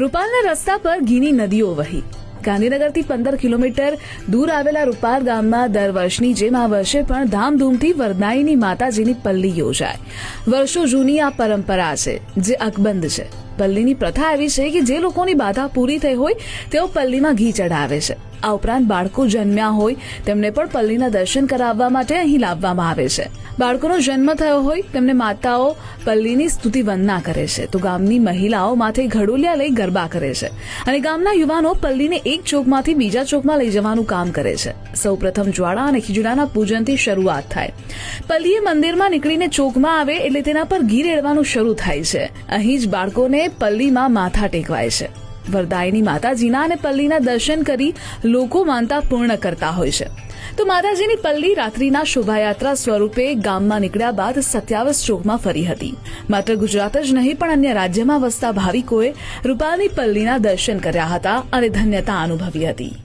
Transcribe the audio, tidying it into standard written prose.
રૂપાલના રસ્તા પર ઘીની નદીઓ વહી. ગાંધીનગરથી 15 કિલોમીટર દૂર આવેલા રૂપાલ ગામમાં દર વર્ષની જેમ આ વર્ષે પણ ધામધૂમથી વરદાયીની માતાજીની પલ્લી યોજાય. વર્ષો જૂની આ પરંપરા છે જે અકબંધ છે. પલ્લીની પ્રથા એવી છે કે જે લોકોની બાધા પૂરી થઈ હોય તેઓ પલ્લીમાં ઘી ચઢાવે છે. આ ઉપરાંત બાળકો જન્મ્યા હોય તેમને પણ પલ્લીના દર્શન કરાવવા માટે અહીં લાવવામાં આવે છે. બાળકોનો જન્મ થયો હોય તેમને માતાઓ પલ્લીની સ્તુતિ વંદના કરે છે તો ગામની મહિલાઓ માથે ઘડોલિયા લઈ ગરબા કરે છે અને ગામના યુવાનો પલ્લીને એક ચોકમાંથી બીજા ચોકમાં લઈ જવાનું કામ કરે છે. સૌપ્રથમ જ્વાળા અને ખીજડાના પૂજનથી શરૂઆત થાય. પલ્લીએ મંદિરમાં નીકળીને ચોકમાં આવે એટલે તેના પર ઘી રેડવાનું શરૂ થાય છે. અહીં જ બાળકોને પલ્લીમાં માથા ટેકવાય છે. વરદાયીની માતાજીના અને પલ્લીના દર્શન કરી લોકો માનતા પૂર્ણ કરતા હોય છે. તો માતાજીની પલ્લી રાત્રિના શોભાયાત્રા સ્વરૂપે ગામમાં નીકળ્યા બાદ 27 ચોકમાં ફરી હતી. માત્ર ગુજરાત જ નહીં પણ અન્ય રાજ્યમાં વસતા ભાવિકોએ રૂપાલની પલ્લીના દર્શન કર્યા હતા અને ધન્યતા અનુભવી હતી.